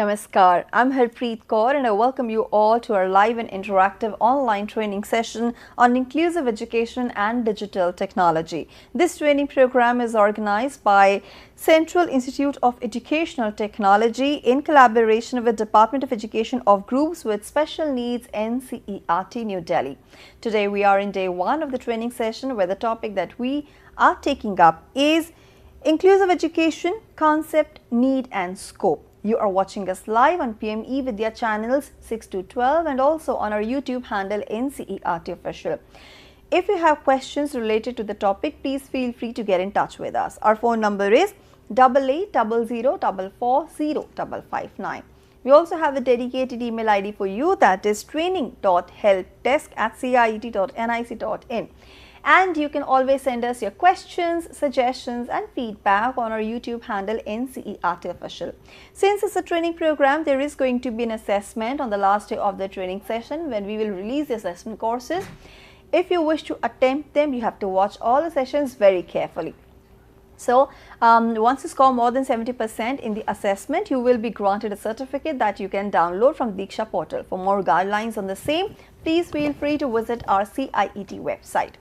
Namaskar, I'm Harpreet Kaur and I welcome you all to our live and interactive online training session on inclusive education and digital technology. This training program is organized by Central Institute of Educational Technology in collaboration with Department of Education of Groups with Special Needs NCERT New Delhi. Today we are in day 1 of the training session where the topic that we are taking up is inclusive education, concept, need and scope. You are watching us live on PME Vidya channels 6 to 12 and also on our YouTube handle NCERT Official. If you have questions related to the topic, please feel free to get in touch with us. Our phone number is 8800440559. We also have a dedicated email ID for you, that is training.helpdesk@ciet.nic.in. And you can always send us your questions, suggestions and feedback on our YouTube handle NCERT Official. Since it's a training program, there is going to be an assessment on the last day of the training session when we will release the assessment courses. If you wish to attempt them, you have to watch all the sessions very carefully. So, once you score more than 70% in the assessment, you will be granted a certificate that you can download from Diksha portal. For more guidelines on the same, please feel free to visit our CIET website.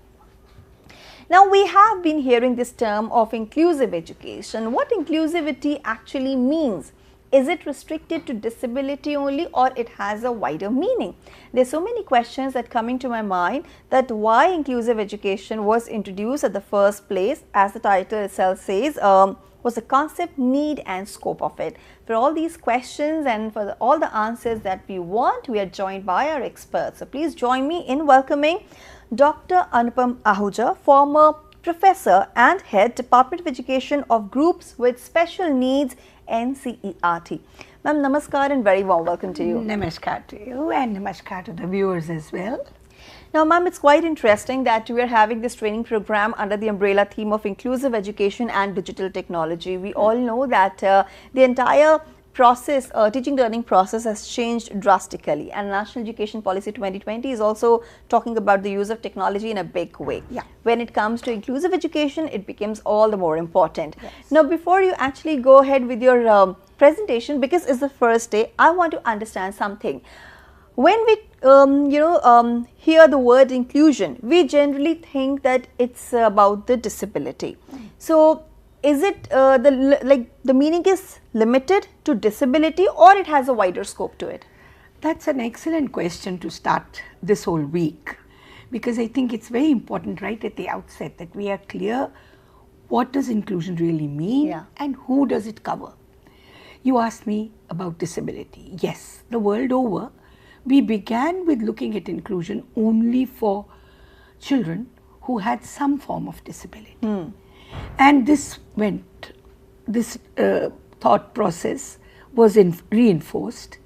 Now, we have been hearing this term of inclusive education. What inclusivity actually means? Is it restricted to disability only or it has a wider meaning? There are so many questions that come into my mind that why inclusive education was introduced at the first place, as the title itself says, was the concept, need and scope of it. For all these questions and for all the answers that we want, we are joined by our experts. So please join me in welcoming Dr. Anupam Ahuja, former professor and head Department of Education of Groups with Special Needs NCERT. Ma'am, namaskar and very warm welcome to you. Namaskar to you and namaskar to the viewers as well. Now, ma'am, it's quite interesting that we are having this training program under the umbrella theme of inclusive education and digital technology. We all know that the entire process, teaching learning process has changed drastically, and National Education Policy 2020 is also talking about the use of technology in a big way. Yeah. When it comes to inclusive education, it becomes all the more important. Yes. Now, before you actually go ahead with your presentation, because it's the first day, I want to understand something. When we hear the word inclusion, we generally think that it's about the disability. So, is it the meaning is limited to disability or it has a wider scope to it? That's an excellent question to start this whole week, because I think it's very important right at the outset that we are clear what does inclusion really mean and who does it cover. You asked me about disability. Yes, the world over, we began with looking at inclusion only for children who had some form of disability. And this thought process was reinforced.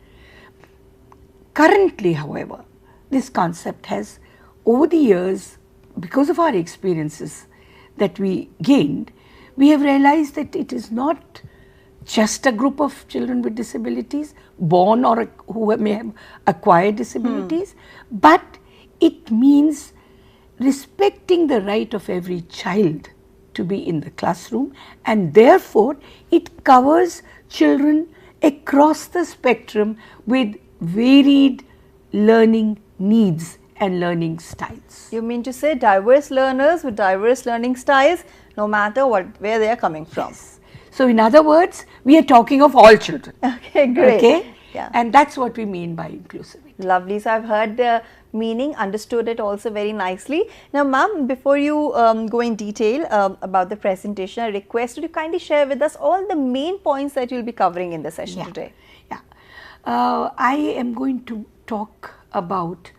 Currently, however, this concept has, over the years, because of our experiences that we gained, we have realized that it is not just a group of children with disabilities, born or who may have acquired disabilities, but it means respecting the right of every child to be in the classroom, and therefore it covers children across the spectrum with varied learning needs and learning styles. You mean to say diverse learners with diverse learning styles, no matter where they are coming from? Yes. So, in other words, we are talking of all children. Okay, great. Okay? Yeah. And that's what we mean by inclusivity. Lovely. So, I've heard the meaning, understood it also very nicely. Now, ma'am, before you go in detail about the presentation, I request you to kindly share with us all the main points that you'll be covering in the session today. Yeah. I am going to talk about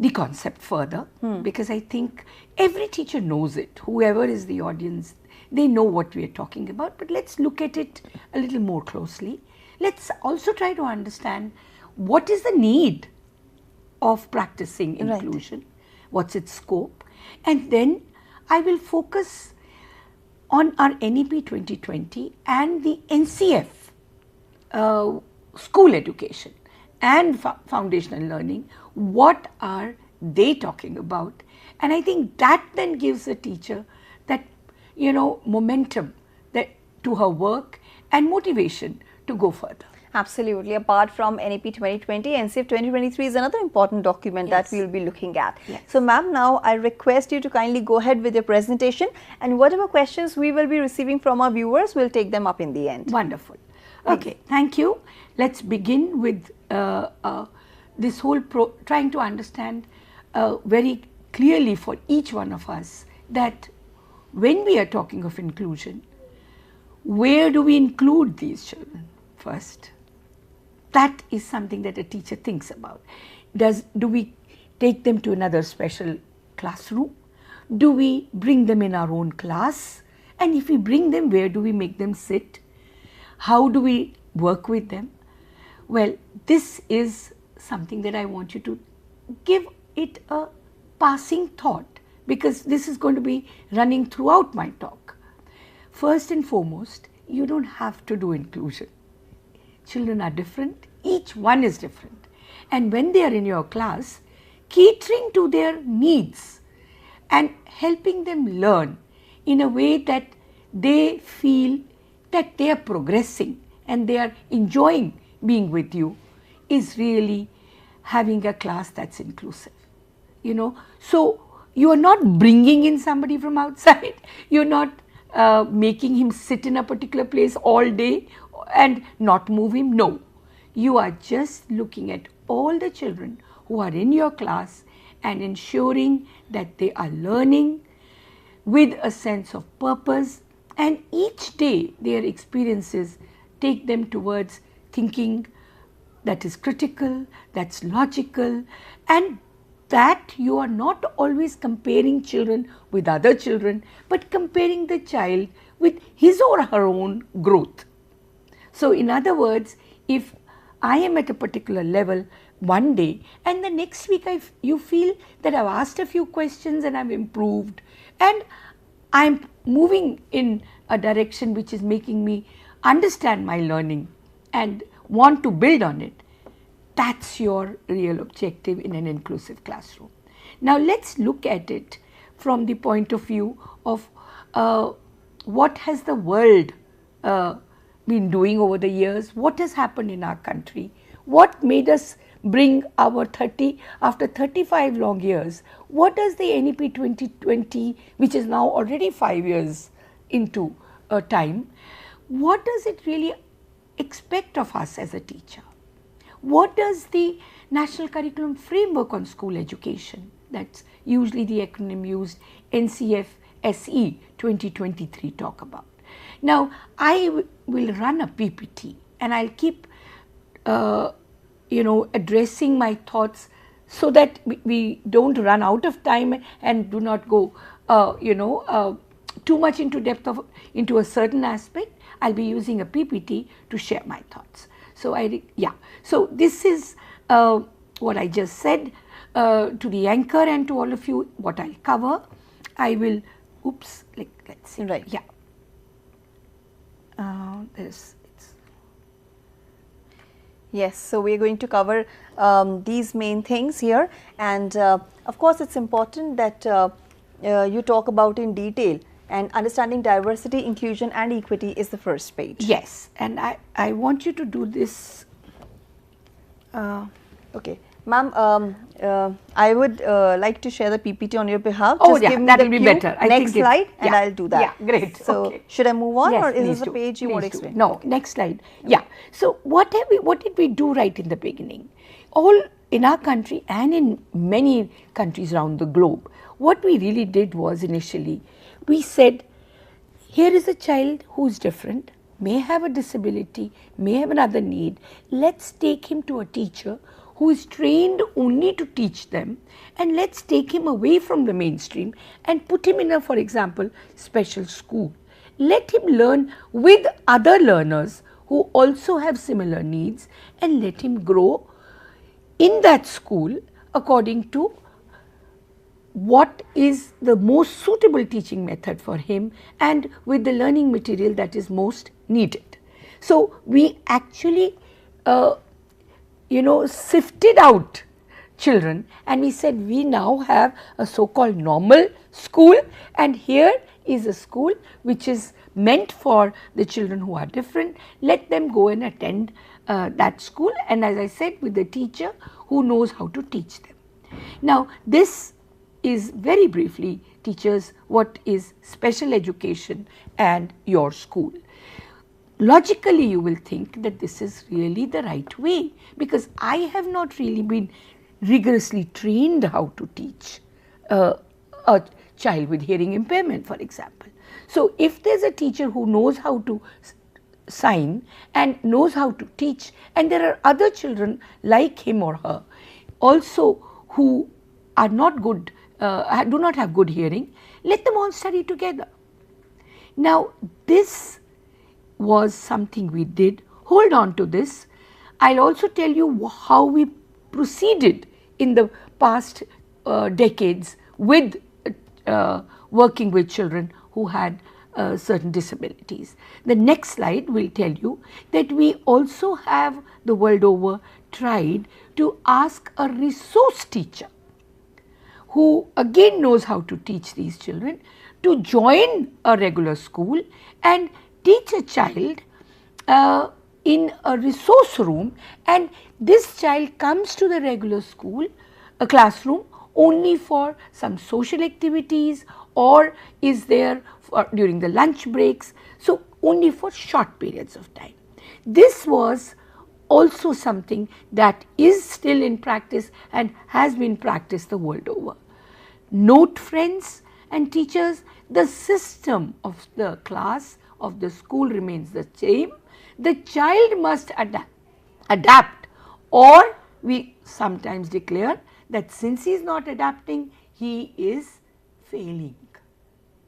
the concept further because I think every teacher knows it. Whoever is the audience, they know what we are talking about, but let's look at it a little more closely. Let's also try to understand what is the need of practicing inclusion, what's its scope, and then I will focus on our NEP 2020 and the NCF school education and foundational learning. What are they talking about? And I think that then gives a teacher that, momentum that to her work and motivation to go further. Absolutely. Apart from NEP 2020, NCF 2023 is another important document that we will be looking at. Yes. So, ma'am, now I request you to kindly go ahead with your presentation, and whatever questions we will be receiving from our viewers, we'll take them up in the end. Wonderful. Okay, thank you. Let's begin with this whole trying to understand very clearly for each one of us that when we are talking of inclusion, where do we include these children first? That is something that a teacher thinks about. Do we take them to another special classroom? Do we bring them in our own class? And if we bring them, where do we make them sit? How do we work with them? Well, this is something that I want you to give it a passing thought, because this is going to be running throughout my talk. First and foremost, you don't have to do inclusion. Children are different, each one is different. And when they are in your class, catering to their needs and helping them learn in a way that they feel that they are progressing and they are enjoying being with you is really having a class that's inclusive. You know, so you are not bringing in somebody from outside, you're not making him sit in a particular place all day and not move him. No, you are just looking at all the children who are in your class and ensuring that they are learning with a sense of purpose, and each day their experiences take them towards thinking that is critical, that's logical, and that you are not always comparing children with other children, but comparing the child with his or her own growth. So in other words, if I am at a particular level one day and the next week you feel that I've asked a few questions and I've improved and I'm moving in a direction which is making me understand my learning and want to build on it, that's your real objective in an inclusive classroom. Now let's look at it from the point of view of what has the world been doing over the years, what has happened in our country, what made us bring our after 35 long years, what does the NEP 2020, which is now already 5 years into time, what does it really expect of us as a teacher? What does the National Curriculum Framework on School Education, that's usually the acronym used, NCF SE 2023, talk about? Now, I will run a PPT and I'll keep addressing my thoughts so that we don't run out of time and do not go too much into depth into a certain aspect. I'll be using a PPT to share my thoughts. So so this is what I just said to the anchor and to all of you, what I'll cover. I will, let's see. Right. Yeah. Yes, so we are going to cover these main things here, and of course it's important that you talk about in detail, and understanding diversity, inclusion and equity is the first page. Yes, and I want you to do this. Okay, ma'am, I would like to share the PPT on your behalf. Just give me that will be better. Next slide, and I'll do that. Yeah, great. So, okay. Should I move on, yes, or is this a page you want to explain? No, next slide. Okay. Yeah. So, what did we do right in the beginning? All in our country and in many countries around the globe, what we really did was initially, we said, here is a child who's different, may have a disability, may have another need. Let's take him to a teacher who is trained only to teach them, and let's take him away from the mainstream and put him in a, for example, special school. Let him learn with other learners who also have similar needs, and let him grow in that school according to what is the most suitable teaching method for him and with the learning material that is most needed. So, we actually sifted out children and we said we now have a so-called normal school, and here is a school which is meant for the children who are different, let them go and attend that school, and as I said, with the teacher who knows how to teach them. Now, this is very briefly, teachers, what is special education and your school. Logically, you will think that this is really the right way, because I have not really been rigorously trained how to teach a child with hearing impairment, for example. So, if there is a teacher who knows how to sign and knows how to teach, and there are other children like him or her also who are not good, do not have good hearing, let them all study together. Now, this was something we did. Hold on to this. I'll also tell you how we proceeded in the past decades with working with children who had certain disabilities. The next slide will tell you that we also have the world over tried to ask a resource teacher who again knows how to teach these children to join a regular school and teach a child in a resource room, and this child comes to the regular school, a classroom, only for some social activities or is there for during the lunch breaks, so only for short periods of time. This was also something that is still in practice and has been practiced the world over. Note, friends and teachers, the system of the class of the school remains the same. The child must adapt, or we sometimes declare that since he is not adapting, he is failing.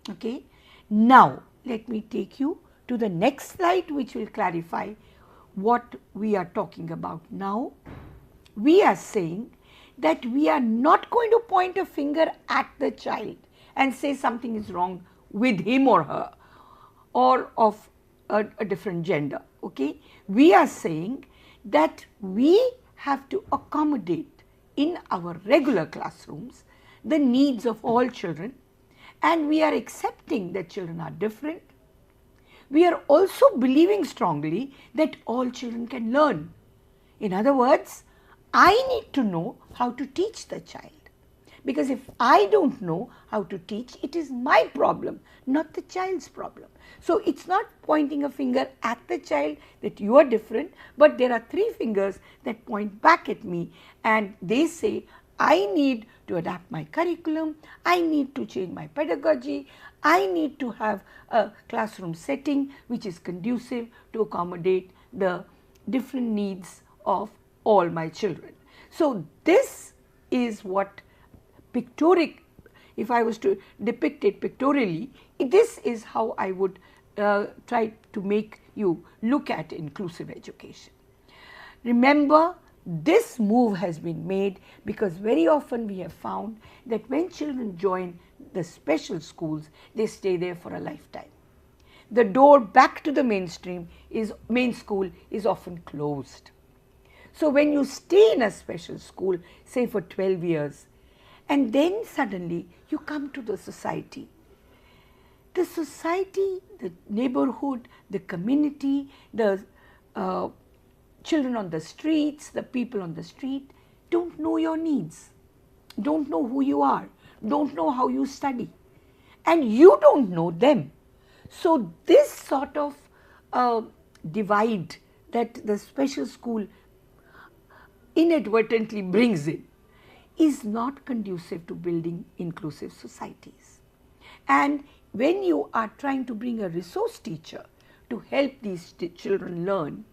Okay. Now, let me take you to the next slide, which will clarify what we are talking about now. We are saying that we are not going to point a finger at the child and say something is wrong with him or her or of a different gender. Okay? We are saying that we have to accommodate in our regular classrooms the needs of all children, and we are accepting that children are different. We are also believing strongly that all children can learn. In other words, I need to know how to teach the child, because if I don't know how to teach, it is my problem, not the child's problem. So, it is not pointing a finger at the child that you are different, but there are three fingers that point back at me and they say, I need to adapt my curriculum, I need to change my pedagogy, I need to have a classroom setting which is conducive to accommodate the different needs of all my children. So, this is what pictorial, if I was to depict it pictorially, this is how I would try to make you look at inclusive education. Remember, this move has been made because very often we have found that when children join the special schools, they stay there for a lifetime. The door back to the main school is often closed. So, when you stay in a special school, say for 12 years, and then suddenly you come to the society, the neighborhood, the community, the children on the streets, the people on the street don't know your needs, don't know who you are, don't know how you study, and you don't know them. So, this sort of divide that the special school inadvertently brings in is not conducive to building inclusive societies. And when you are trying to bring a resource teacher to help these children learn,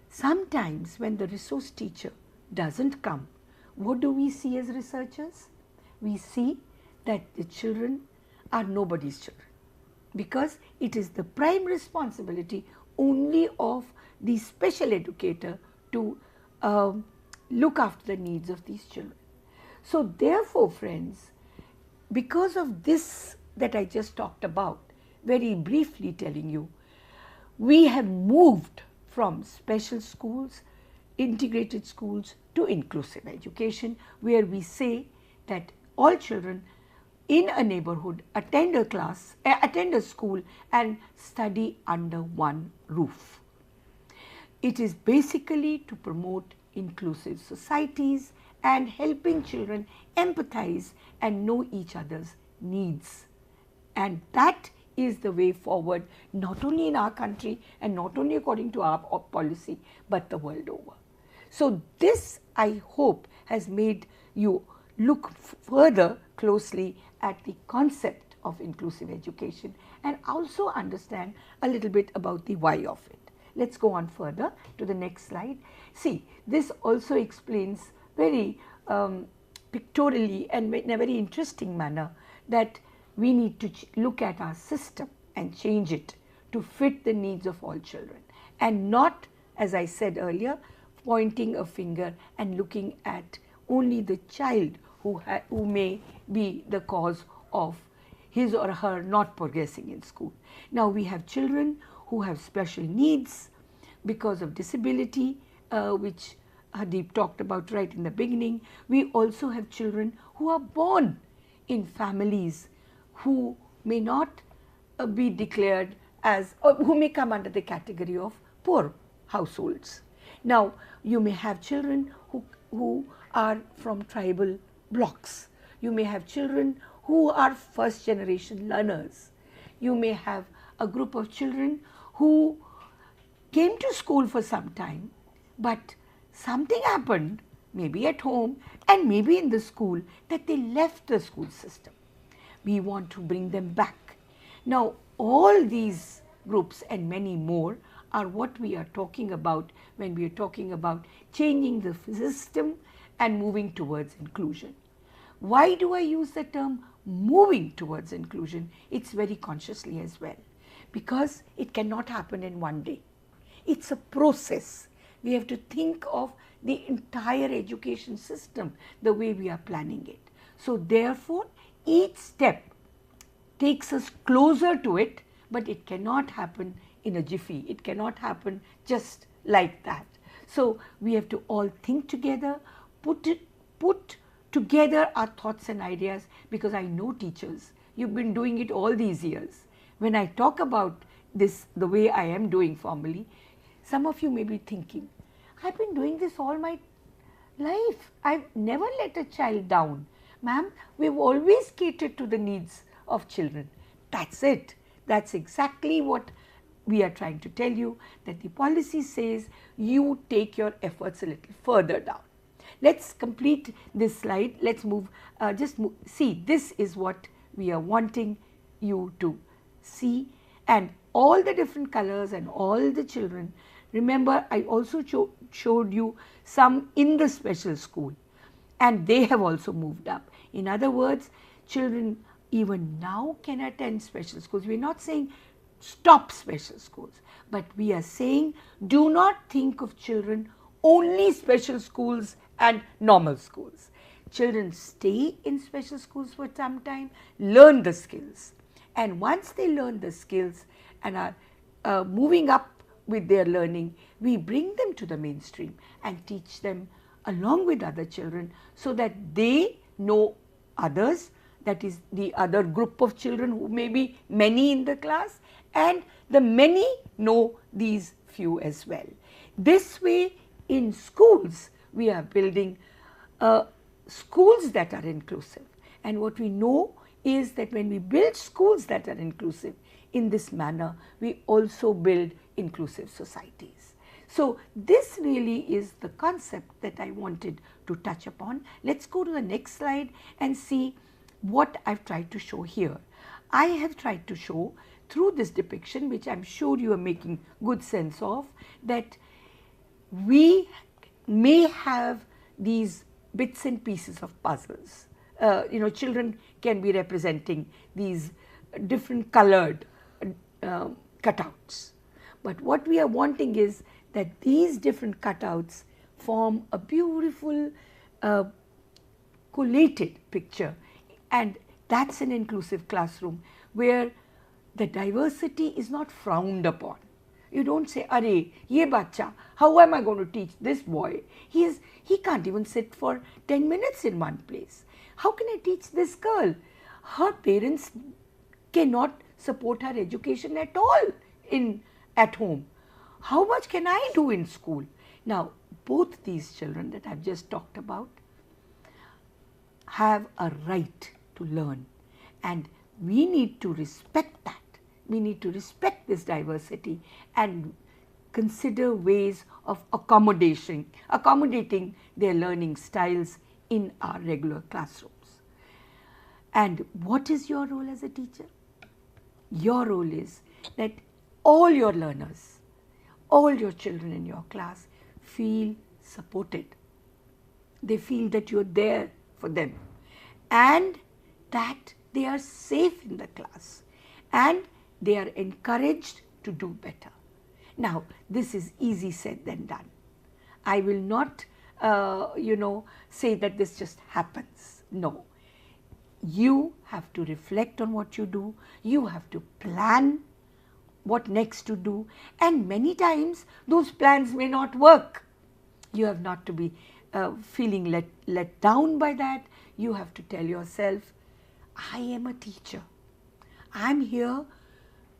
sometimes when the resource teacher doesn't come, what do we see as researchers? We see that the children are nobody's children, because it is the prime responsibility only of the special educator to look after the needs of these children. So, therefore, friends, because of this that I just talked about, very briefly telling you, we have moved from special schools, integrated schools to inclusive education, where we say that all children in a neighborhood, attend a class, attend a school and study under one roof. It is basically to promote inclusive societies and helping children empathize and know each other's needs. And that is the way forward, not only in our country and not only according to our policy, but the world over. So this, I hope, has made you look further closely at the concept of inclusive education and also understand a little bit about the why of it. Let's go on further to the next slide. See, this also explains very pictorially and in a very interesting manner that we need to look at our system and change it to fit the needs of all children and not, as I said earlier, pointing a finger and looking at only the child who may be the cause of his or her not progressing in school. Now we have children who have special needs because of disability, which Hardeep talked about right in the beginning. We also have children who are born in families who may not be declared as, or who may come under the category of poor households. Now you may have children who are from tribal blocks. You may have children who are first generation learners. You may have a group of children who came to school for some time, but something happened, maybe at home and maybe in the school, that they left the school system. We want to bring them back. Now all these groups and many more are what we are talking about when we are talking about changing the system and moving towards inclusion. Why do I use the term moving towards inclusion? It's very consciously as well, because it cannot happen in one day. It's a process. We have to think of the entire education system the way we are planning it. So therefore, each step takes us closer to it, but it cannot happen in a jiffy. It cannot happen just like that. So we have to all think together, put together our thoughts and ideas, because I know teachers, you've been doing it all these years. When I talk about this the way I am doing formally, some of you may be thinking, I've been doing this all my life. I've never let a child down. Ma'am, we've always catered to the needs of children. That's it. That's exactly what we are trying to tell you, that the policy says you take your efforts a little further down. Let's complete this slide. Let's move, see, this is what we are wanting you to see, and all the different colors and all the children. Remember, I also showed you some in the special school, and they have also moved up. In other words, children even now can attend special schools. We are not saying stop special schools, but we are saying do not think of children only special schools and normal schools. Children stay in special schools for some time, learn the skills, and once they learn the skills and are moving up with their learning, we bring them to the mainstream and teach them along with other children so that they know others, that is the other group of children who may be many in the class, and the many know these few as well. This way in schools we are building schools that are inclusive, and what we know is that when we build schools that are inclusive in this manner, we also build inclusive societies. So this really is the concept that I wanted to touch upon. Let's go to the next slide and see what I've tried to show here. I have tried to show through this depiction, which I'm sure you are making good sense of, that we may have these bits and pieces of puzzles. Children can be representing these different colored cutouts. But what we are wanting is that these different cutouts form a beautiful collated picture, and that's an inclusive classroom where the diversity is not frowned upon. You don't say, "Arey, ye bacha, how am I going to teach this boy? He can't even sit for 10 minutes in one place. How can I teach this girl? her parents cannot support her education at all at home. How much can I do in school? Now, both these children that I've just talked about have a right to learn, and we need to respect that. We need to respect this diversity and consider ways of accommodating their learning styles in our regular classrooms. And what is your role as a teacher? Your role is that all your learners, all your children in your class feel supported. They feel that you're there for them and that they are safe in the class and they are encouraged to do better. Now, this is easy said than done. I will not, say that this just happens. No. You have to reflect on what you do. You have to plan what next to do. And many times those plans may not work. You have not to be feeling let down by that. You have to tell yourself, I am a teacher. I am here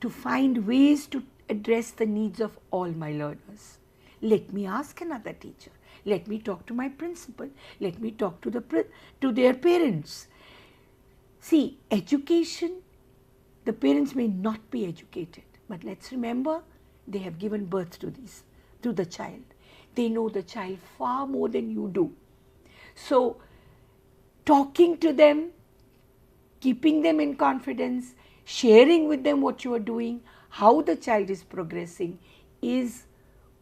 to find ways to address the needs of all my learners. Let me ask another teacher. Let me talk to my principal. Let me talk to their parents. See, education, the parents may not be educated, but let's remember they have given birth to the child. They know the child far more than you do. So, talking to them, keeping them in confidence, sharing with them what you are doing, how the child is progressing is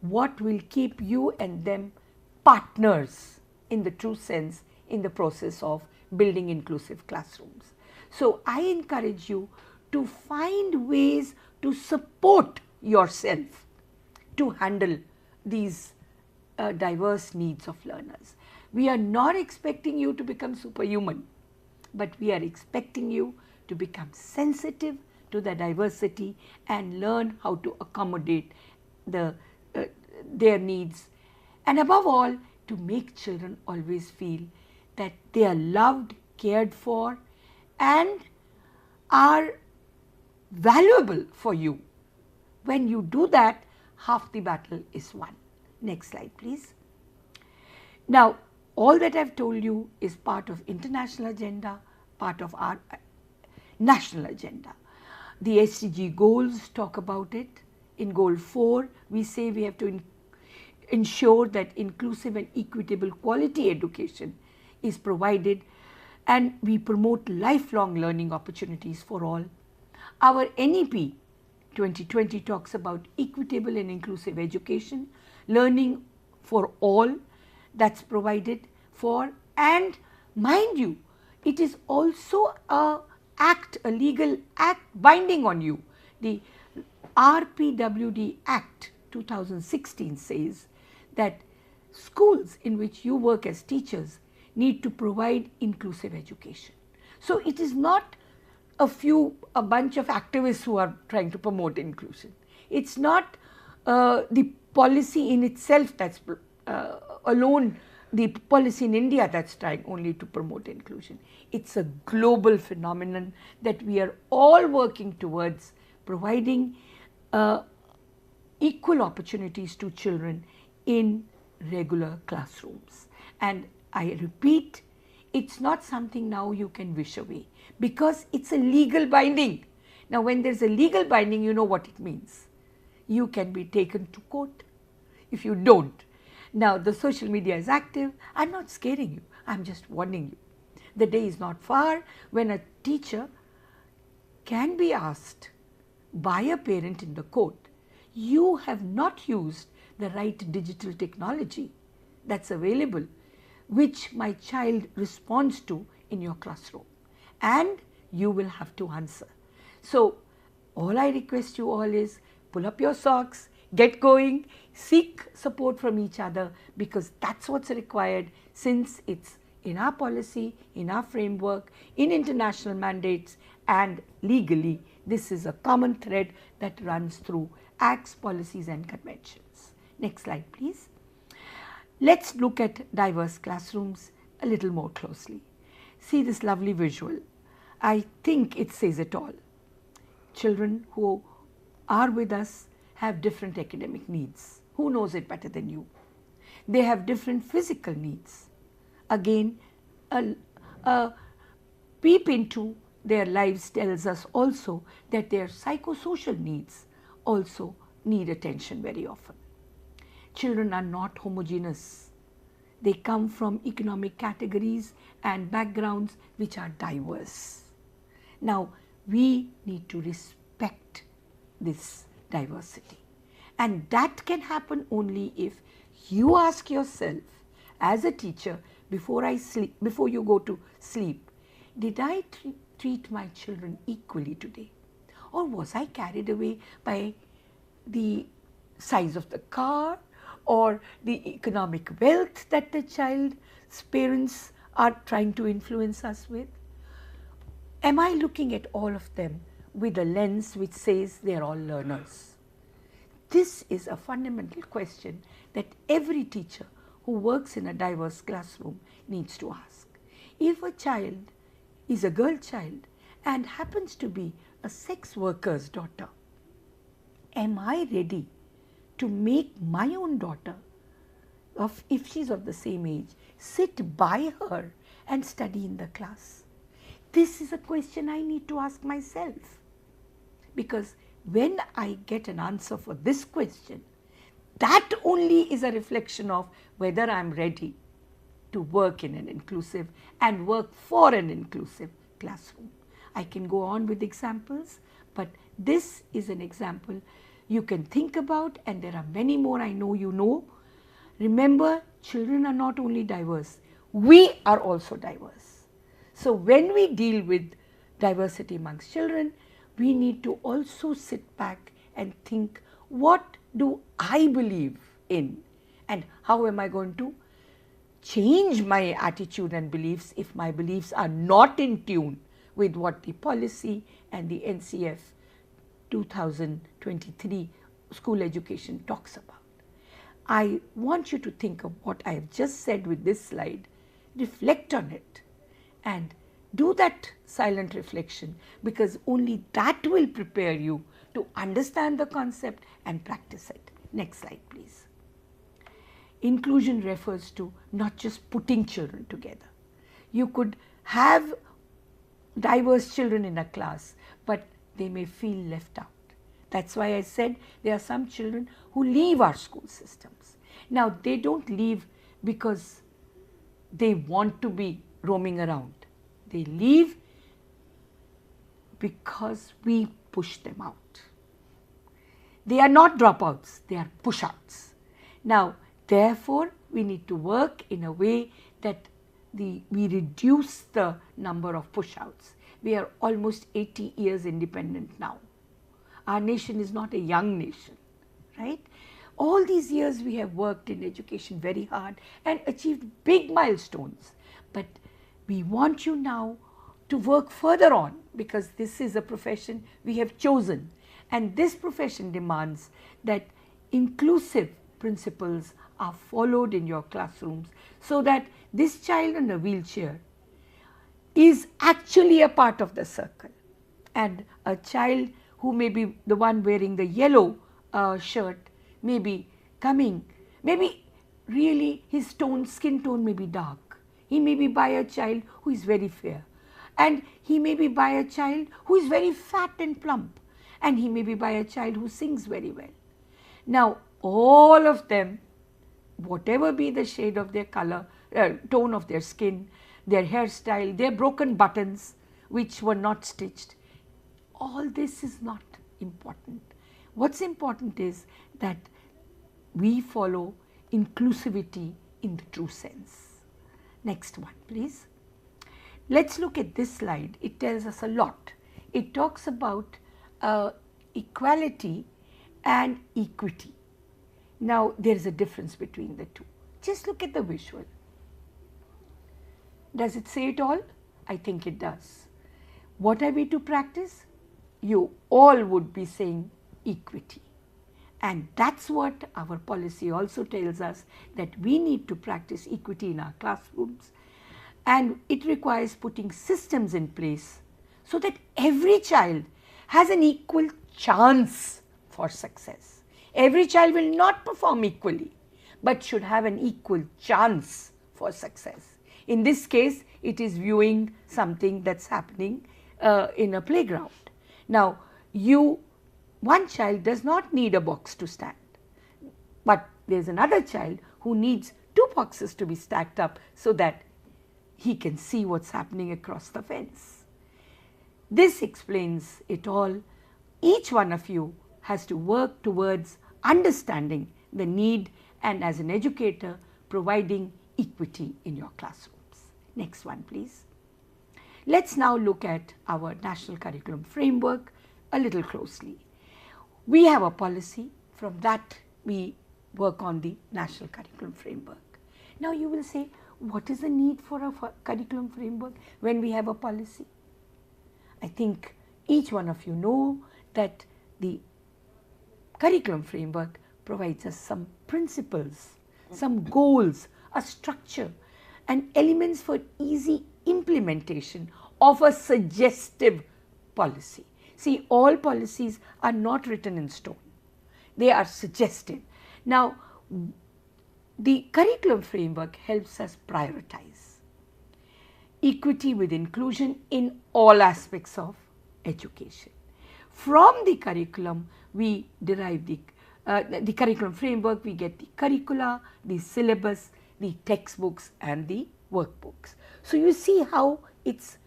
what will keep you and them partners in the true sense in the process of building inclusive classrooms. So I encourage you to find ways to support yourself to handle these diverse needs of learners. We are not expecting you to become superhuman, but we are expecting you to become sensitive to the diversity and learn how to accommodate their needs, and above all to make children always feel that they are loved, cared for and are valuable for you. When you do that, half the battle is won. Next slide please. Now, all that I have told you is part of international agenda, part of our national agenda. The SDG goals talk about it. In goal 4, we say we have to ensure that inclusive and equitable quality education is provided and we promote lifelong learning opportunities for all. Our NEP 2020 talks about equitable and inclusive education, learning for all that's provided for, and mind you, it is also a legal act binding on you. The RPWD Act 2016 says that schools in which you work as teachers need to provide inclusive education. So it is not a bunch of activists who are trying to promote inclusion. It's not the policy in itself that's alone, the policy in India that's trying only to promote inclusion. It's a global phenomenon that we are all working towards providing equal opportunities to children in regular classrooms. And I repeat, it's not something now you can wish away because it's a legal binding. Now, when there's a legal binding, you know what it means. You can be taken to court if you don't. Now, the social media is active. I'm not scaring you. I'm just warning you. The day is not far when a teacher can be asked by a parent in the court, you have not used the right digital technology that's available, which my child responds to in your classroom, and you will have to answer. So, all I request you all is pull up your socks, get going, seek support from each other, because that's what's required, since it's in our policy, in our framework, in international mandates, and legally this is a common thread that runs through acts, policies and conventions. Next slide please. Let's look at diverse classrooms a little more closely. See this lovely visual. I think it says it all. Children who are with us have different academic needs. Who knows it better than you? They have different physical needs. Again, a peep into their lives tells us also that their psychosocial needs also need attention very often. Children are not homogeneous. They come from economic categories and backgrounds which are diverse. Now, we need to respect this diversity, and that can happen only if you ask yourself as a teacher before you go to sleep, did I treat my children equally today, or was I carried away by the size of the car or the economic wealth that the child's parents are trying to influence us with? Am I looking at all of them with a lens which says they are all learners? This is a fundamental question that every teacher who works in a diverse classroom needs to ask. If a child is a girl child and happens to be a sex worker's daughter, am I ready to make my own daughter, if she's of the same age, sit by her and study in the class? This is a question I need to ask myself, because when I get an answer for this question, that only is a reflection of whether I am ready to work in an inclusive and work for an inclusive classroom. I can go on with examples, but this is an example you can think about, and there are many more I know you know. Remember, children are not only diverse, we are also diverse. So when we deal with diversity amongst children, we need to also sit back and think, what do I believe in, and how am I going to change my attitude and beliefs if my beliefs are not in tune with what the policy and the NCF 2023 school education talks about. I want you to think of what I have just said with this slide, reflect on it, and do that silent reflection, because only that will prepare you to understand the concept and practice it. Next slide, please. Inclusion refers to not just putting children together. You could have diverse children in a class, but they may feel left out. That's why I said there are some children who leave our school systems. Now, they don't leave because they want to be roaming around. They leave because we push them out. They are not dropouts, they are push-outs. Now, therefore, we need to work in a way that we reduce the number of push-outs. We are almost 80 years independent now. Our nation is not a young nation, right? All these years we have worked in education very hard and achieved big milestones. But we want you now to work further on, because this is a profession we have chosen. And this profession demands that inclusive principles are followed in your classrooms, so that this child in a wheelchair is actually a part of the circle, and a child who may be the one wearing the yellow shirt may be coming, maybe really his skin tone may be dark. He may be by a child who is very fair, and he may be by a child who is very fat and plump, and he may be by a child who sings very well. Now, all of them, whatever be the shade of their color, tone of their skin, their hairstyle, their broken buttons which were not stitched, all this is not important. What's important is that we follow inclusivity in the true sense. Next one, please. Let's look at this slide. It tells us a lot. It talks about equality and equity. Now, there is a difference between the two. Just look at the visual. Does it say it all? I think it does. What are we to practice? You all would be saying equity. And that's what our policy also tells us, that we need to practice equity in our classrooms. And it requires putting systems in place so that every child has an equal chance for success. Every child will not perform equally, but should have an equal chance for success. In this case, it is viewing something that's happening in a playground. Now, one child does not need a box to stand, but there's another child who needs 2 boxes to be stacked up so that he can see what's happening across the fence. This explains it all. Each one of you has to work towards understanding the need and, as an educator, providing equity in your classrooms. Next one, please. Let's now look at our National Curriculum Framework a little closely. We have a policy. From that, we work on the National Curriculum Framework. Now, you will say, what is the need for a curriculum framework when we have a policy? I think each one of you know that the curriculum framework provides us some principles, some goals, a structure, and elements for easy implementation of a suggestive policy. See, all policies are not written in stone. They are suggestive. Now, the curriculum framework helps us prioritize equity with inclusion in all aspects of education. From the curriculum, we derive the curriculum framework, we get the curricula, the syllabus, the textbooks and the workbooks. So, you see how it's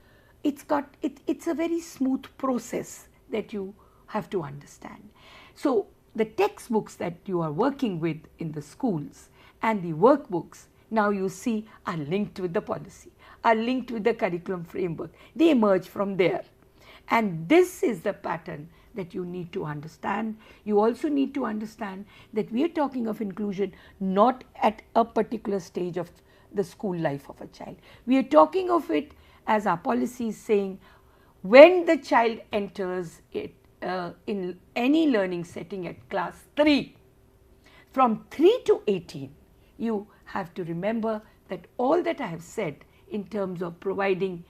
a very smooth process that you have to understand. So, the textbooks that you are working with in the schools and the workbooks, now you see, are linked with the policy, are linked with the curriculum framework. They emerge from there. And this is the pattern that you need to understand. You also need to understand that we are talking of inclusion not at a particular stage of the school life of a child. We are talking of it, as our policy is saying, when the child enters it in any learning setting at class 3. From 3 to 18, you have to remember that all that I have said in terms of providing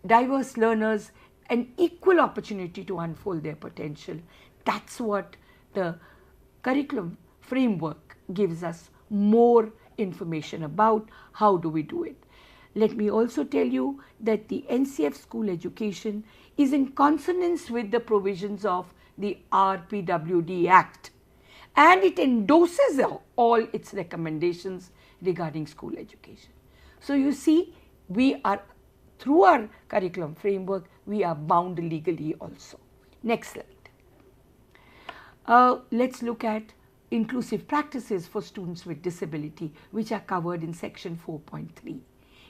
diverse learners an equal opportunity to unfold their potential, that's what the curriculum framework gives us more information about. How do we do it? Let me also tell you that the NCF School Education is in consonance with the provisions of the RPWD Act, and it endorses all its recommendations regarding school education. So, you see, we are, through our curriculum framework, we are bound legally also. Next slide. Let's look at inclusive practices for students with disability, which are covered in section 4.3.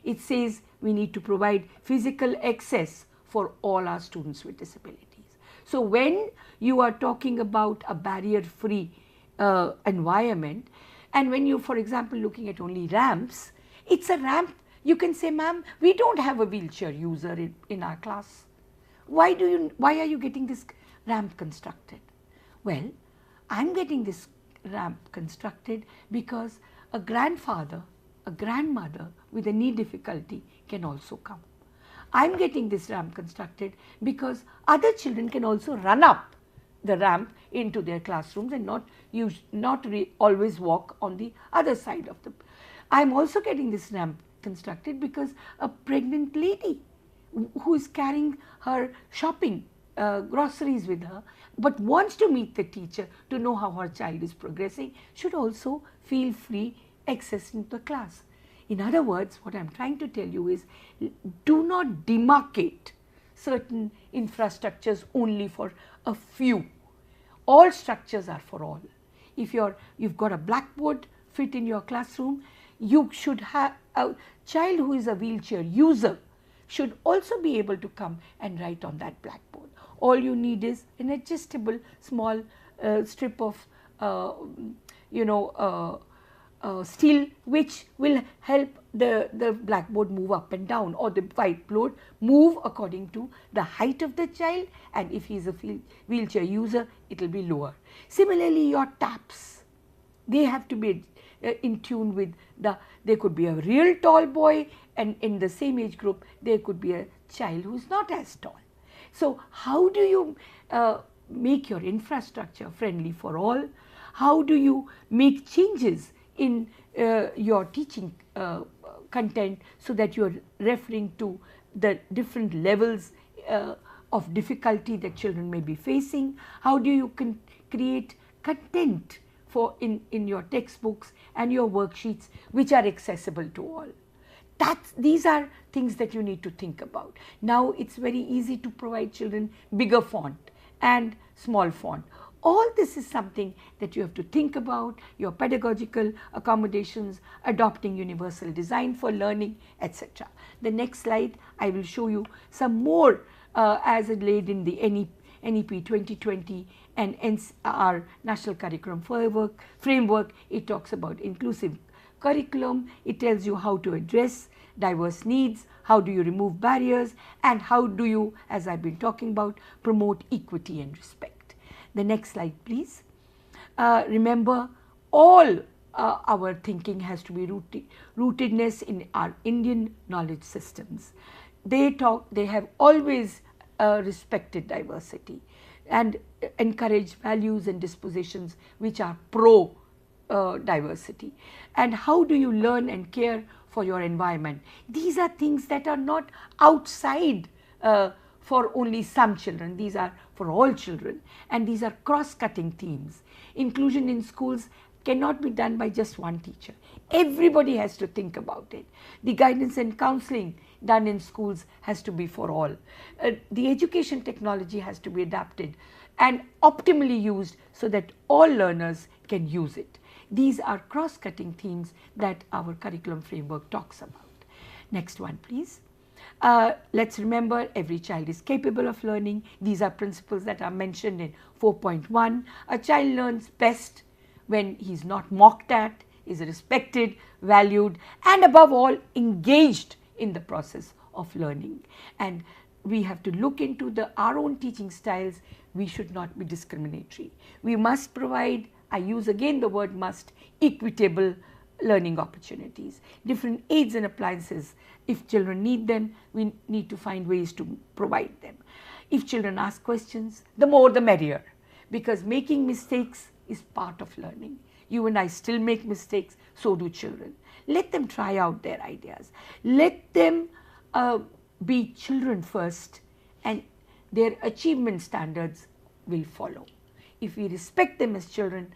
It says we need to provide physical access for all our students with disabilities. So, when you are talking about a barrier-free environment, and when you, for example, looking at only ramps, it's a ramp. You can say, ma'am, we don't have a wheelchair user in our class. Why are you getting this ramp constructed? Well, I'm getting this ramp constructed because a grandfather, a grandmother with a knee difficulty can also come. I'm getting this ramp constructed because other children can also run up the ramp into their classrooms and not always walk on the other side of the. I'm also getting this ramp constructed because a pregnant lady who is carrying her shopping groceries with her but wants to meet the teacher to know how her child is progressing should also feel free accessing the class. In other words, what I am trying to tell you is, do not demarcate certain infrastructures only for a few. All structures are for all. If you've got a blackboard fit in your classroom, you should have a child who is a wheelchair user should also be able to come and write on that blackboard. All you need is an adjustable small strip of steel which will help the blackboard move up and down, or the whiteboard move according to the height of the child, and if he is a wheelchair user, it will be lower. Similarly, your taps, they have to be in tune with there could be a real tall boy, and in the same age group there could be a child who is not as tall. So how do you make your infrastructure friendly for all? How do you make changes in your teaching content so that you are referring to the different levels of difficulty that children may be facing? How do you create content for in your textbooks and your worksheets which are accessible to all? These are things that you need to think about. Now it's very easy to provide children bigger font and small font. All this is something that you have to think about, your pedagogical accommodations, adopting universal design for learning, etc. The next slide, I will show you some more as it laid in the NEP 2020 and our National Curriculum Framework. It talks about inclusive curriculum. It tells you how to address diverse needs, how do you remove barriers, and how do you, as I've been talking about, promote equity and respect. The next slide, please. Remember, all our thinking has to be rootedness in our Indian knowledge systems. They have always respected diversity and encourage values and dispositions which are pro diversity. And how do you learn and care for your environment? These are things that are not outside for only some children. These are for all children, and these are cross-cutting themes. Inclusion in schools cannot be done by just one teacher. Everybody has to think about it. The guidance and counseling done in schools has to be for all. The education technology has to be adapted and optimally used so that all learners can use it. These are cross-cutting themes that our curriculum framework talks about. Next one, please. Let's remember, every child is capable of learning. These are principles that are mentioned in 4.1. A child learns best when he's not mocked at, is respected, valued, and above all, engaged in the process of learning. And we have to look into our own teaching styles. We should not be discriminatory. We must provide, I use again the word must, equitable learning opportunities, different aids and appliances. If children need them, we need to find ways to provide them. If children ask questions, the more the merrier, because making mistakes is part of learning. You and I still make mistakes, so do children. Let them try out their ideas. Let them be children first, and their achievement standards will follow. If we respect them as children,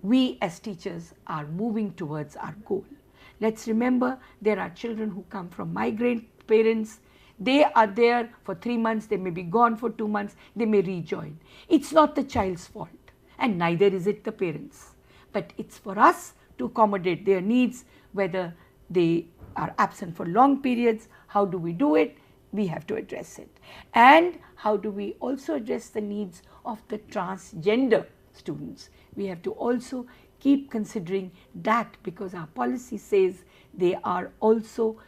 we as teachers are moving towards our goal. Let's remember, there are children who come from migrant parents. They are there for 3 months, they may be gone for 2 months, they may rejoin. It's not the child's fault, and neither is it the parents. But it's for us to accommodate their needs, whether they are absent for long periods. How do we do it? We have to address it. And how do we also address the needs of the transgender students? We have to also keep considering that, because our policy says they are also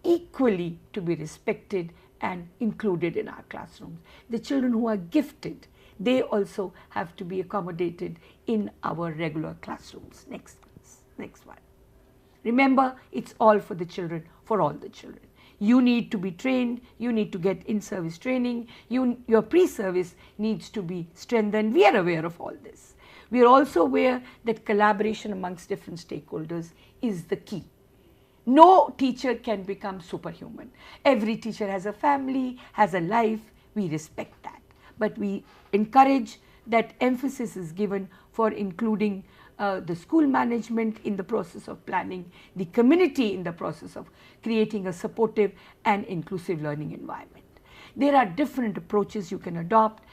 equally to be respected and included in our classrooms. The children who are gifted, they also have to be accommodated in our regular classrooms. Next one. Remember, it's all for the children, for all the children. You need to be trained, you need to get in-service training, your pre-service needs to be strengthened. We are aware of all this. We are also aware that collaboration amongst different stakeholders is the key. No teacher can become superhuman. Every teacher has a family, has a life. We respect that. But we encourage that emphasis is given for including the school management in the process of planning, the community in the process of creating a supportive and inclusive learning environment. There are different approaches you can adopt.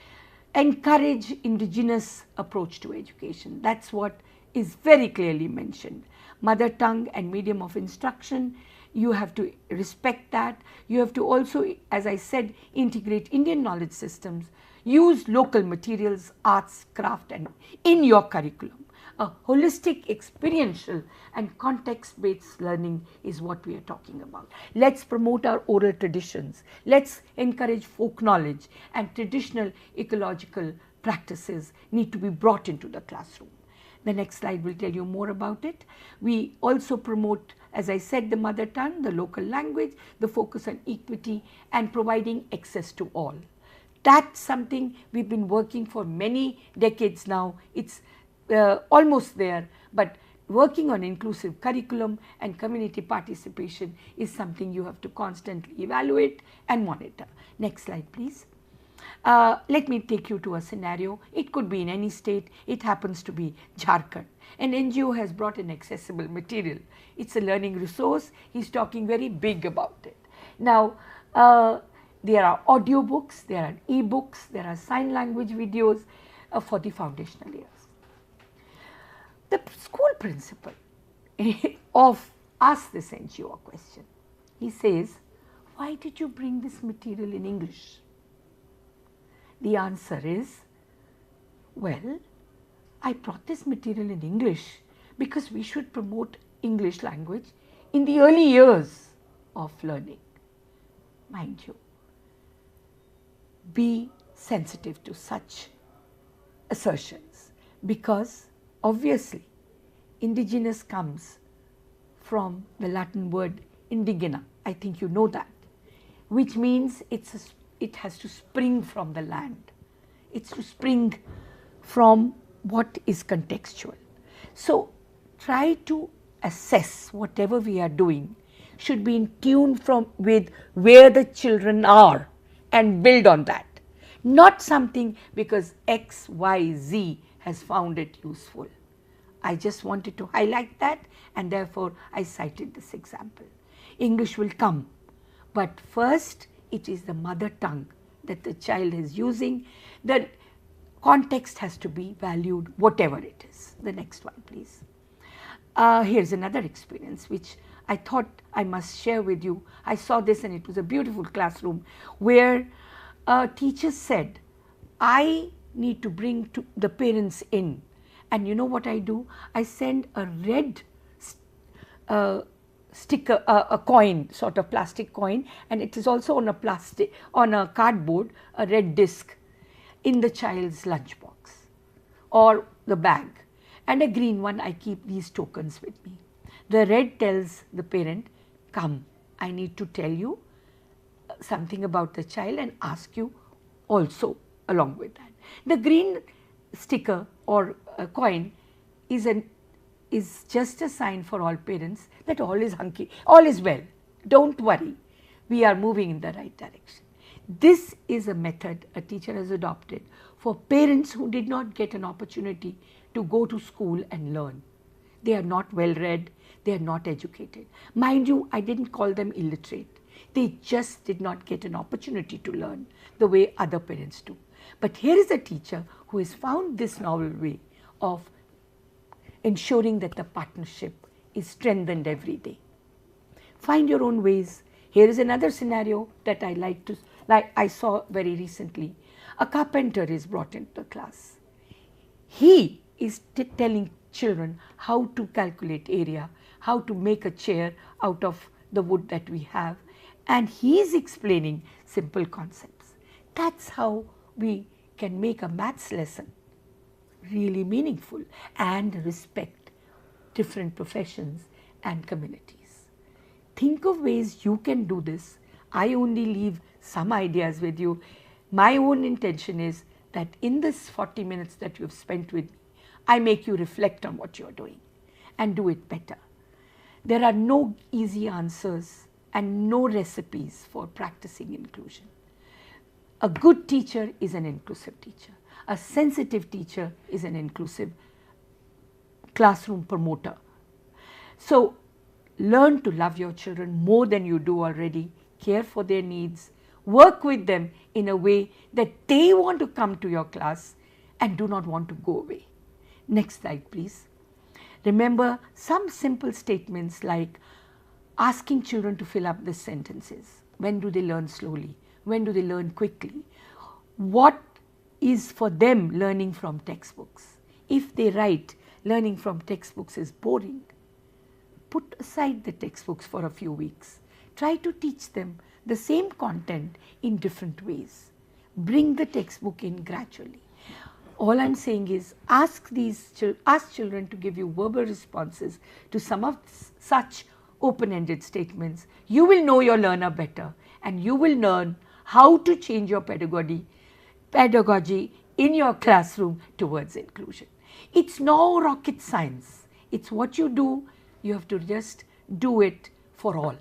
Encourage indigenous approach to education. That's what is very clearly mentioned. Mother tongue and medium of instruction, you have to respect that. You have to also, as I said, integrate Indian knowledge systems, use local materials, arts, craft, and in your curriculum. A holistic, experiential, and context-based learning is what we are talking about. Let's promote our oral traditions. Let's encourage folk knowledge, and traditional ecological practices need to be brought into the classroom. The next slide will tell you more about it. We also promote, as I said, the mother tongue, the local language, the focus on equity and providing access to all. That's something we've been working for many decades now. It's almost there, but working on inclusive curriculum and community participation is something you have to constantly evaluate and monitor. Next slide, please. Let me take you to a scenario. It could be in any state. It happens to be Jharkhand. An NGO has brought an accessible material. It's a learning resource. He's talking very big about it. Now, there are audiobooks, there are e-books, there are sign language videos for the foundational years. The school principal asks this NGO a question. He says, why did you bring this material in English? The answer is, well, I brought this material in English because we should promote English language in the early years of learning. Mind you, be sensitive to such assertions, because obviously indigenous comes from the Latin word indigena. I think you know that, which means it has to spring from the land. It's to spring from what is contextual. So try to assess whatever we are doing should be in tune with where the children are and build on that. Not something because X, Y, Z has found it useful. I just wanted to highlight that, and therefore I cited this example. English will come, but first it is the mother tongue that the child is using. The context has to be valued, whatever it is. The next one, please. Here's another experience which I thought I must share with you. I saw this and it was a beautiful classroom where a teacher said, I need to bring the parents in. And you know what I do? I send a red sticker, a coin, sort of plastic coin, and it is also on a cardboard, a red disc in the child's lunchbox or the bag, and a green one. I keep these tokens with me. The red tells the parent, come, I need to tell you something about the child and ask you also along with that. The green sticker or coin is just a sign for all parents that all is hunky, all is well, don't worry, we are moving in the right direction. This is a method a teacher has adopted for parents who did not get an opportunity to go to school and learn. They are not well read, they are not educated. Mind you, I didn't call them illiterate. They just did not get an opportunity to learn the way other parents do. But here is a teacher who has found this novel way of ensuring that the partnership is strengthened every day. Find your own ways. Here is another scenario that I saw very recently. A carpenter is brought into the class. He is telling children how to calculate area, how to make a chair out of the wood that we have, and he is explaining simple concepts. That's how we can make a maths lesson really meaningful and respect different professions and communities. Think of ways you can do this. I only leave some ideas with you. My own intention is that in this 40 minutes that you have spent with me, I make you reflect on what you are doing and do it better. There are no easy answers and no recipes for practicing inclusion. A good teacher is an inclusive teacher. A sensitive teacher is an inclusive classroom promoter. So learn to love your children more than you do already, care for their needs, work with them in a way that they want to come to your class and do not want to go away. Next slide, please. Remember some simple statements like asking children to fill up the sentences. When do they learn slowly? When do they learn quickly? What is for them learning from textbooks? If they write, learning from textbooks is boring, put aside the textbooks for a few weeks. Try to teach them the same content in different ways. Bring the textbook in gradually. All I'm saying is ask children to give you verbal responses to some of such open-ended statements. You will know your learner better, and you will learn how to change your pedagogy in your classroom towards inclusion. It's no rocket science. It's what you do. You have to just do it for all.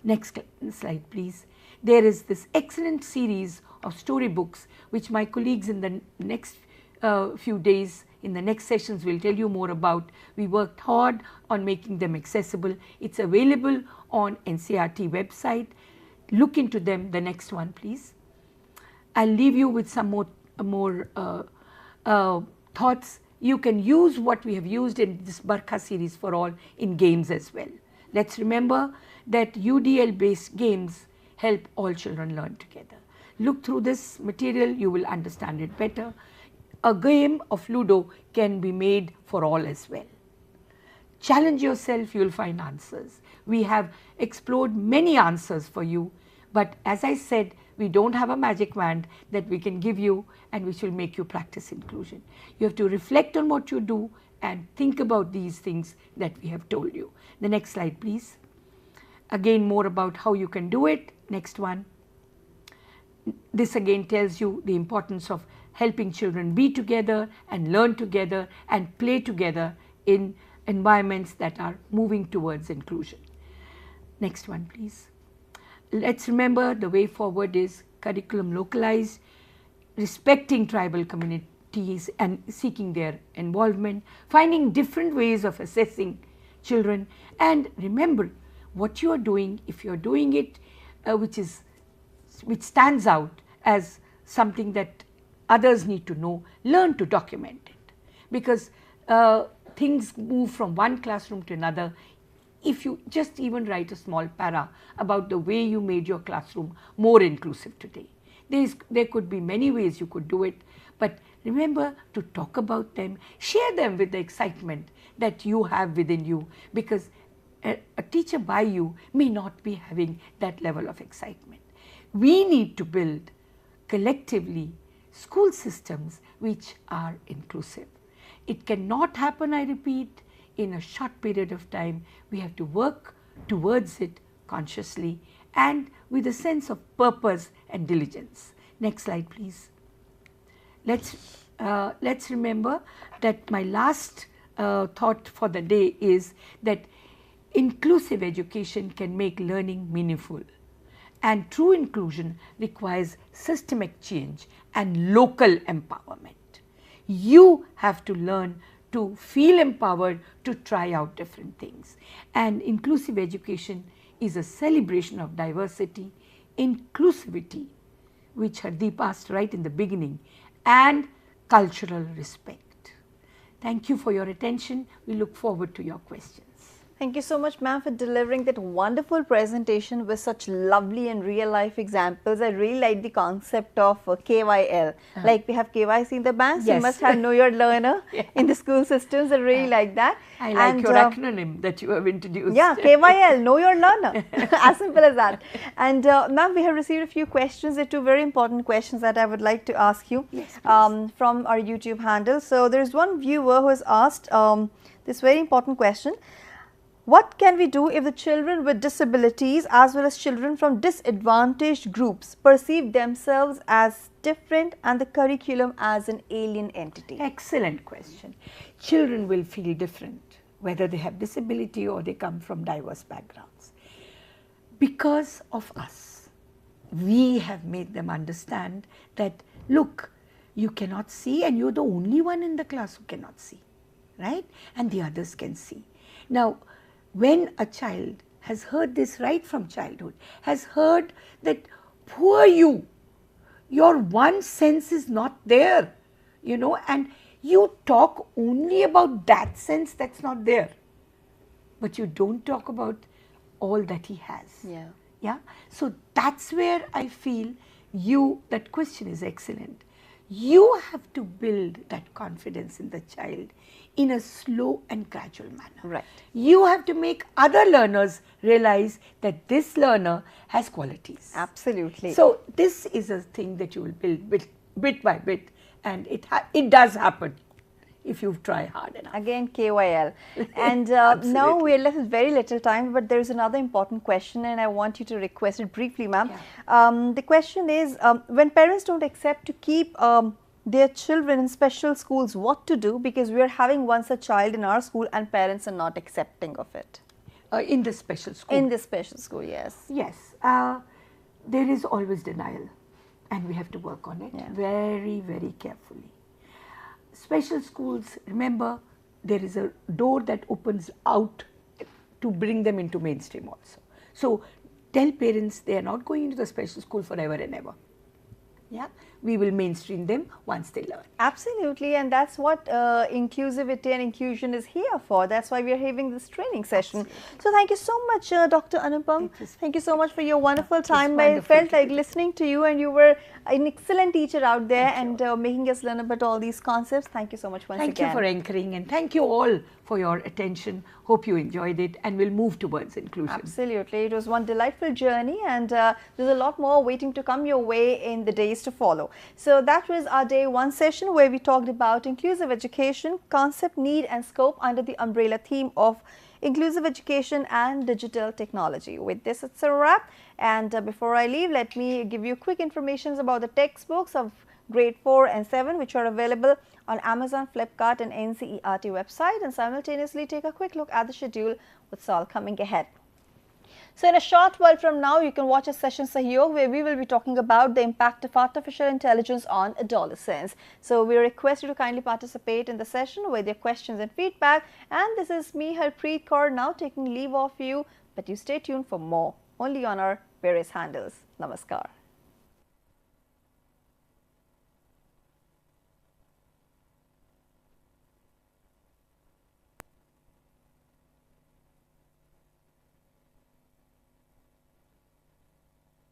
Next slide, please. There is this excellent series of storybooks which my colleagues in the next few days, in the next sessions, will tell you more about. We worked hard on making them accessible. It's available on NCERT website. Look into them. The next one, please. I'll leave you with some more thoughts. You can use what we have used in this Barkha series for all in games as well. Let's remember that UDL based games help all children learn together. Look through this material, you will understand it better. A game of Ludo can be made for all as well. Challenge yourself, you will find answers. We have explored many answers for you, but as I said, we don't have a magic wand that we can give you and which will make you practice inclusion. You have to reflect on what you do and think about these things that we have told you. The next slide, please. Again, more about how you can do it. Next one. This again tells you the importance of helping children be together and learn together and play together in environments that are moving towards inclusion. Next one, please. Let's remember the way forward is curriculum localized, respecting tribal communities and seeking their involvement, finding different ways of assessing children, and remember what you are doing. If you are doing it which stands out as something that others need to know, learn to document it, because things move from one classroom to another. If you just even write a small para about the way you made your classroom more inclusive today, there could be many ways you could do it, but remember to talk about them, share them with the excitement that you have within you, because a teacher by you may not be having that level of excitement. We need to build collectively school systems which are inclusive. It cannot happen, I repeat, in a short period of time. We have to work towards it consciously and with a sense of purpose and diligence. Next slide, please. Let's remember that my last thought for the day is that inclusive education can make learning meaningful, and true inclusion requires systemic change and local empowerment. You have to learn to feel empowered to try out different things, and inclusive education is a celebration of diversity, inclusivity, which Hardeep asked right in the beginning, and cultural respect. Thank you for your attention. We look forward to your questions. Thank you so much, ma'am, for delivering that wonderful presentation with such lovely and real life examples. I really like the concept of KYL. Like we have KYC in the banks, yes. You must have Know Your Learner in the school systems. I really like that. I like your acronym that you have introduced. Yeah, KYL, Know Your Learner. As simple as that. And ma'am, we have received a few questions. There are two very important questions that I would like to ask you, yes, from our YouTube handle. So there is one viewer who has asked this very important question. What can we do if the children with disabilities as well as children from disadvantaged groups perceive themselves as different and the curriculum as an alien entity? Excellent question. Children will feel different whether they have disability or they come from diverse backgrounds. Because of us, we have made them understand that, look, you cannot see and you're the only one in the class who cannot see, right? And the others can see. Now, when a child has heard this right from childhood, has heard that poor you, your one sense is not there, you know, and you talk only about that sense that's not there, but you don't talk about all that he has. Yeah. Yeah. So that's where I feel that question is excellent. You have to build that confidence in the child in a slow and gradual manner. Right. You have to make other learners realize that this learner has qualities. Absolutely. So this is a thing that you will build bit by bit and it does happen if you try hard enough. Again, KYL. And now we are left with very little time, but there is another important question, and I want you to request it briefly, ma'am. Yeah. The question is, when parents don't accept to keep their children in special schools, what to do? Because we are having once a child in our school and parents are not accepting of it. In the special school? In the special school, yes. Yes. There is always denial, and we have to work on it very, very carefully. Special schools, remember, there is a door that opens out to bring them into mainstream also. So tell parents they are not going into the special school forever and ever. Yeah, we will mainstream them once they learn. Absolutely, and that's what inclusivity and inclusion is here for. That's why we are having this training session. Absolutely. So thank you so much, Dr. Anupam. Thank you so much for your wonderful time. I felt like listening to you, and you were an excellent teacher out there and making us learn about all these concepts. Thank you so much once again. Thank you for anchoring, and thank you all for your attention. Hope you enjoyed it, and we'll move towards inclusion. Absolutely. It was one delightful journey, and there's a lot more waiting to come your way in the days to follow. So that was our day 1 session where we talked about inclusive education, concept, need and scope under the umbrella theme of inclusive education and digital technology. With this, it's a wrap. And before I leave, let me give you quick information about the textbooks of grade 4 and 7, which are available on Amazon, Flipkart and NCERT website, and simultaneously take a quick look at the schedule what's all coming ahead. So in a short while from now, you can watch a session Sahyog where we will be talking about the impact of artificial intelligence on adolescents. So we request you to kindly participate in the session with your questions and feedback. And this is me, Harpreet Kaur, now taking leave of you, but you stay tuned for more only on our various handles. Namaskar.